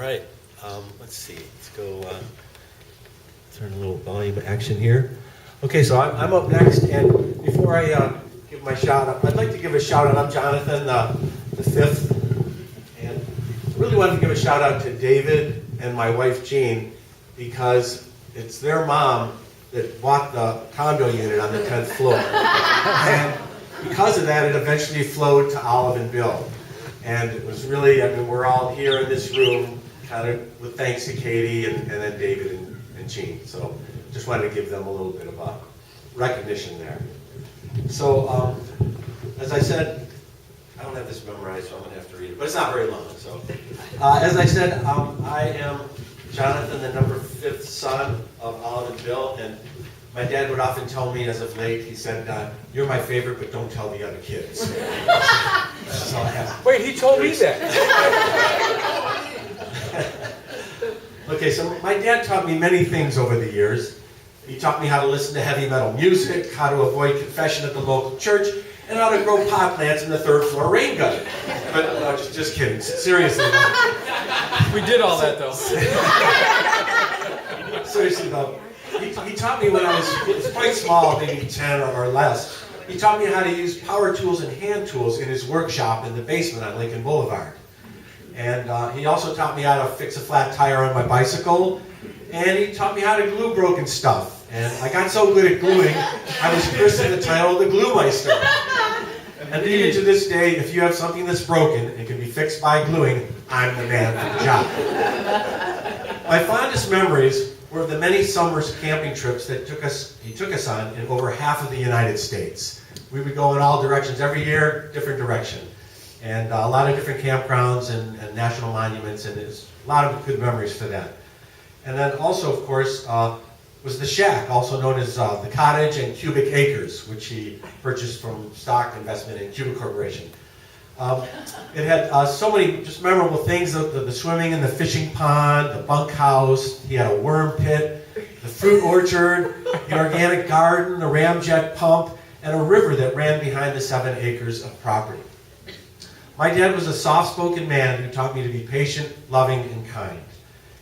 right, let's see, let's go turn a little volume action here. Okay, so I'm up next, and before I give my shout out, I'd like to give a shout out. I'm Jonathan, the fifth, and I really wanted to give a shout out to David and my wife Jean, because it's their mom that bought the condo unit on the 10th floor. And because of that, it eventually flowed to Olive and Bill. And it was really, I mean, we're all here in this room, kind of with thanks to Katie and then David and Jean. So just wanted to give them a little bit of a recognition there. So as I said, I don't have this memorized, so I'm going to have to read it, but it's not very long. So as I said, I am Jonathan, the number 5th son of Olive and Bill, and my dad would often tell me as of late, he said, you're my favorite, but don't tell the other kids. That's all I have. Wait, he told me that. Okay, so my dad taught me many things over the years. He taught me how to listen to heavy metal music, how to avoid confession at the local church, and how to grow pot plants in the 3rd floor rain gutter. But no, just kidding. Seriously. We did all that, though. Seriously, though. He taught me when I was quite small, maybe 10 or less. He taught me how to use power tools and hand tools in his workshop in the basement on Lincoln Boulevard. And he also taught me how to fix a flat tire on my bicycle. And he taught me how to glue broken stuff. And I got so good at gluing, I was christened the title of the Glue Meister. And even to this day, if you have something that's broken and can be fixed by gluing, I'm the man for the job. My fondest memories were of the many summers camping trips that he took us on in over half of the United States. We would go in all directions every year, different direction. And a lot of different campgrounds and national monuments, and there's a lot of good memories for that. And then also, of course, was the shack, also known as the Cottage and Cubic Acres, which he purchased from stock investment in Cubic Corporation. It had so many just memorable things, the swimming in the fishing pond, the bunkhouse, he had a worm pit, the fruit orchard, the organic garden, the ramjet pump, and a river that ran behind the 7 acres of property. My dad was a soft-spoken man who taught me to be patient, loving, and kind.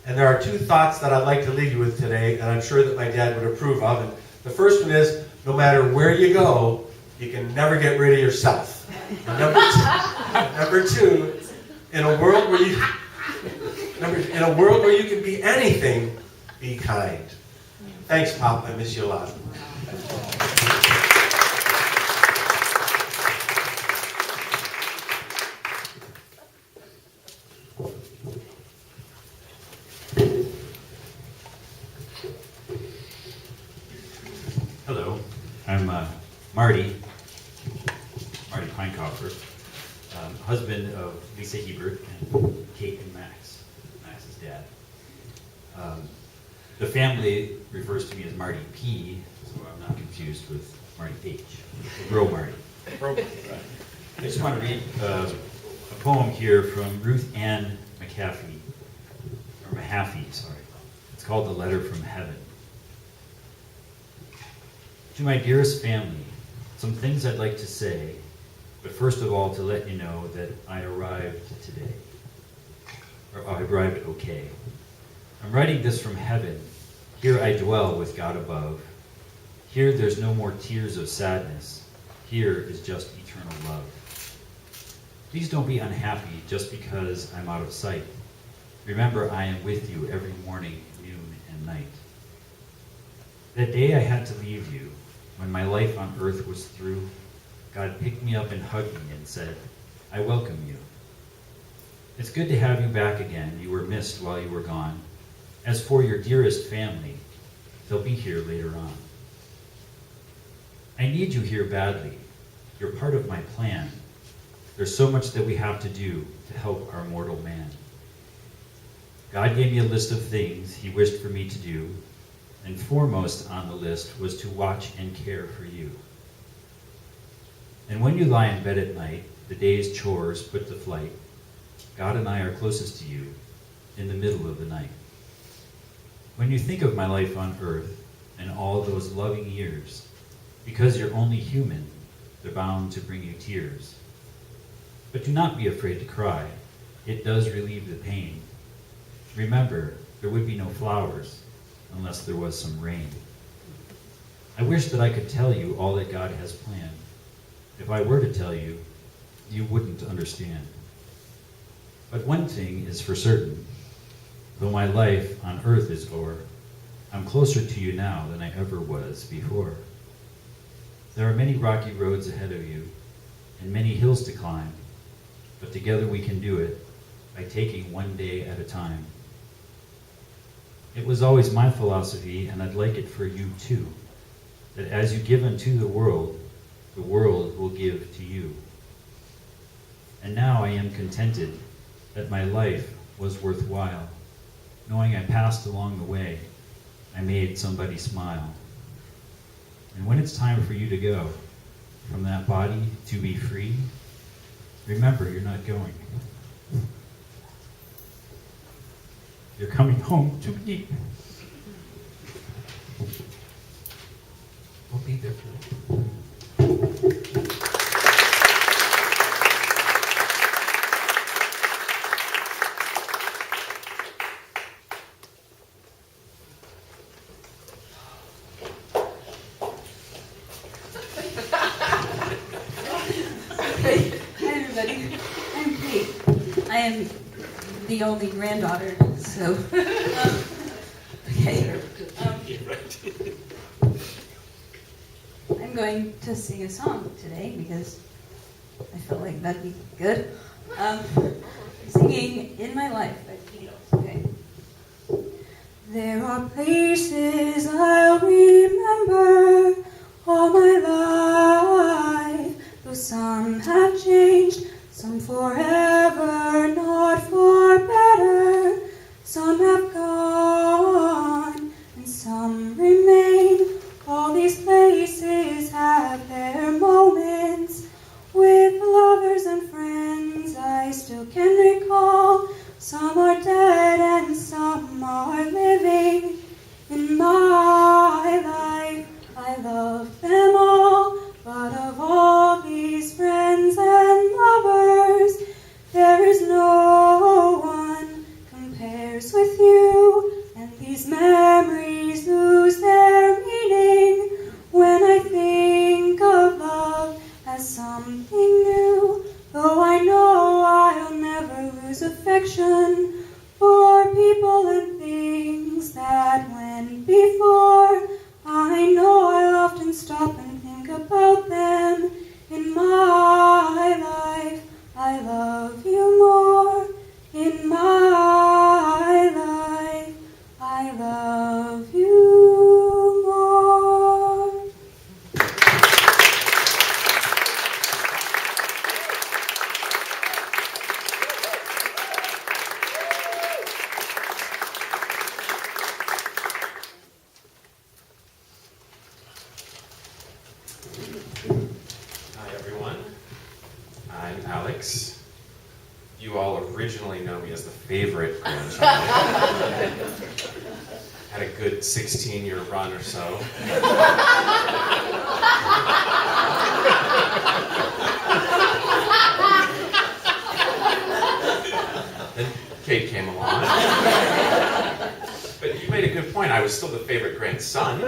And there are 2 thoughts that I'd like to leave you with today, and I'm sure that my dad would approve of. And the first one is, no matter where you go, you can never get rid of yourself. And number two, in a world where you can be anything, be kind. Thanks, Pop. I miss you a lot. Hello, I'm Marty Pinekoffer, husband of Lisa Hebert and Kate and Max's dad. The family refers to me as Marty P, so I'm not confused with Marty H, Bro Marty. I just want to read a poem here from Ruth Ann Mahaffey. It's called The Letter from Heaven. To my dearest family, some things I'd like to say, but first of all to let you know that I arrived today. Or I arrived okay. I'm writing this from heaven. Here I dwell with God above. Here there's no more tears of sadness. Here is just eternal love. Please don't be unhappy just because I'm out of sight. Remember, I am with you every morning, noon, and night. That day I had to leave you, when my life on earth was through, God picked me up and hugged me and said, I welcome you. It's good to have you back again. You were missed while you were gone. As for your dearest family, they'll be here later on. I need you here badly. You're part of my plan. There's so much that we have to do to help our mortal man. God gave me a list of things he wished for me to do, and foremost on the list was to watch and care for you. And when you lie in bed at night, the day's chores put to flight, God and I are closest to you in the middle of the night. When you think of my life on earth and all those loving years, because you're only human, they're bound to bring you tears. But do not be afraid to cry. It does relieve the pain. Remember, there would be no flowers unless there was some rain. I wish that I could tell you all that God has planned. If I were to tell you, you wouldn't understand. But one thing is for certain. Though my life on earth is o'er, I'm closer to you now than I ever was before. There are many rocky roads ahead of you, and many hills to climb, but together we can do it by taking one day at a time. It was always my philosophy, and I'd like it for you too, that as you give unto the world will give to you. And now I am contented that my life was worthwhile, knowing I passed along the way, I made somebody smile. And when it's time for you to go from that body to be free, remember you're not going. You're coming home to me. We'll be there for you. Hi everybody, I'm Kate. I am the only granddaughter, so okay. I'm going to sing a song today because I felt like that'd be good. Singing "In My Life" by the Beatles. Okay. There are places I'll remember all my life, though some have changed, some forever, not for better. Some have gone, and some remain. All these places have their moments with lovers and friends I still can recall. Some are dead and some are living. In my life, I love them all, but of all these friends and lovers, there is no one compares with you, and these memories lose their meaning when I think of love as something new. Though I know I'll never lose affection for people and things that went before, I know I'll often stop and think about them. In my life, I love you more. In my life, I love you more. Hi everyone, I'm Alex. You all originally know me as the favorite grandchild. Had a good 16-year run or so. Then Kate came along. But you made a good point, I was still the favorite grandson.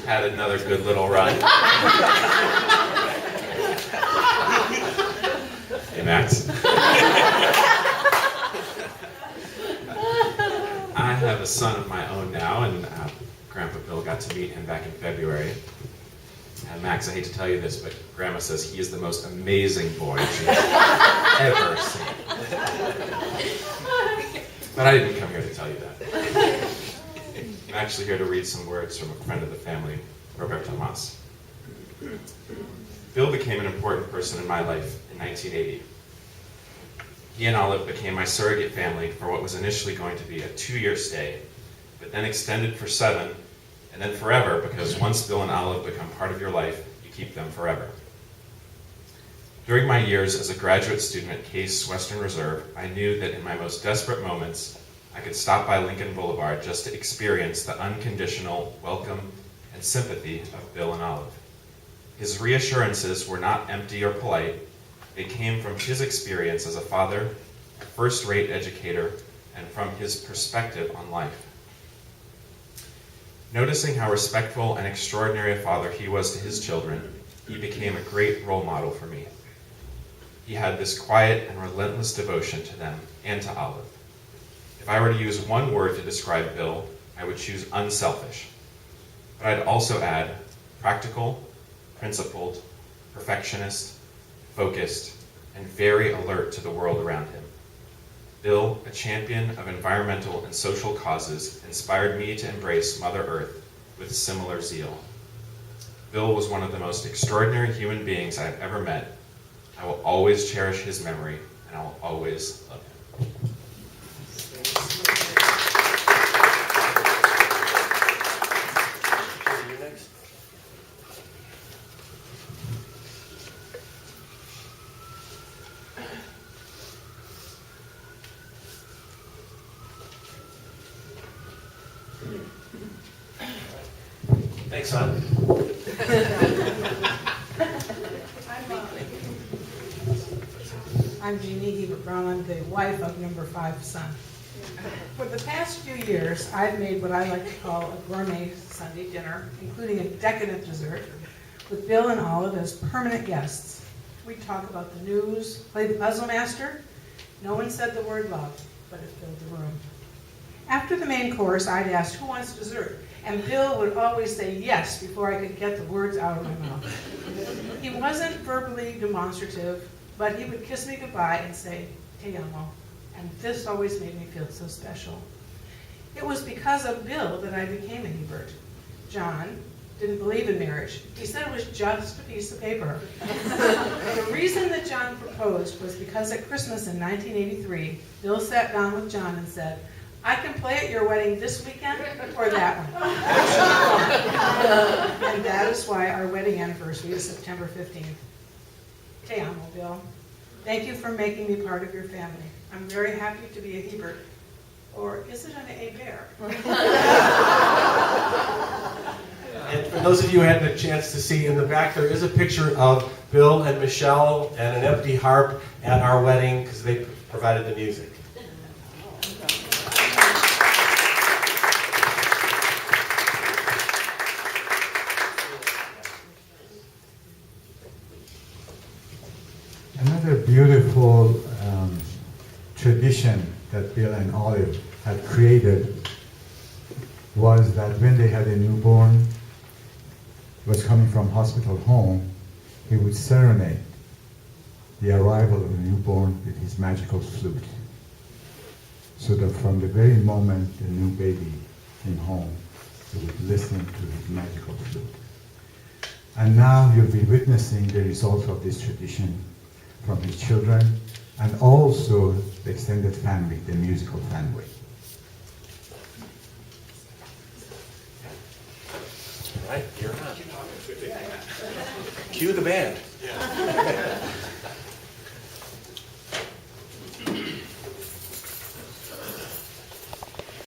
Had another good little run. Hey, Max. I have a son of my own now, and Grandpa Bill got to meet him back in February. And Max, I hate to tell you this, but Grandma says he is the most amazing boy she has ever seen. But I didn't come here to tell you that. I'm actually here to read some words from a friend of the family, Roberto Mas. Bill became an important person in my life in 1980. He and Olive became my surrogate family for what was initially going to be a 2-year stay, but then extended for 7, and then forever, because once Bill and Olive become part of your life, you keep them forever. During my years as a graduate student at Case Western Reserve, I knew that in my most desperate moments, I could stop by Lincoln Boulevard just to experience the unconditional welcome and sympathy of Bill and Olive. His reassurances were not empty or polite. They came from his experience as a father, a first-rate educator, and from his perspective on life. Noticing how respectful and extraordinary a father he was to his children, he became a great role model for me. He had this quiet and relentless devotion to them and to Olive. If I were to use one word to describe Bill, I would choose unselfish. But I'd also add practical, principled, perfectionist, focused, and very alert to the world around him. Bill, a champion of environmental and social causes, inspired me to embrace Mother Earth with similar zeal. Bill was one of the most extraordinary human beings I've ever met. I will always cherish his memory, and I will always love him. Thanks, son. I'm Jeannie Hebert Brown. I'm the wife of number 5 son. For the past few years, I've made what I like to call a gourmet Sunday dinner, including a decadent dessert, with Bill and Olive as permanent guests. We talk about the news, play the puzzle master. No one said the word love, but it filled the room. After the main course, I'd ask, who wants dessert? And Bill would always say yes before I could get the words out of my mouth. He wasn't verbally demonstrative, but he would kiss me goodbye and say, "Te amo," and this always made me feel so special. It was because of Bill that I became a Hebert. John didn't believe in marriage. He said it was just a piece of paper. The reason that John proposed was because at Christmas in 1983, Bill sat down with John and said, "I can play at your wedding this weekend or that one. Which do you want?" And that is why our wedding anniversary is September 15th. Te amo, Bill. Thank you for making me part of your family. I'm very happy to be a Hebert. Or is it an A-Bear? And for those of you who had the chance to see, in the back there is a picture of Bill and Michelle and an empty harp at our wedding because they provided the music. Another beautiful tradition that Bill and Olive had created was that when they had a newborn, was coming from hospital home, he would serenade the arrival of the newborn with his magical flute. So that from the very moment the new baby came home, he would listen to his magical flute. And now you'll be witnessing the result of this tradition from his children and also the extended family, the musical family. All right, you're on. Cue the band.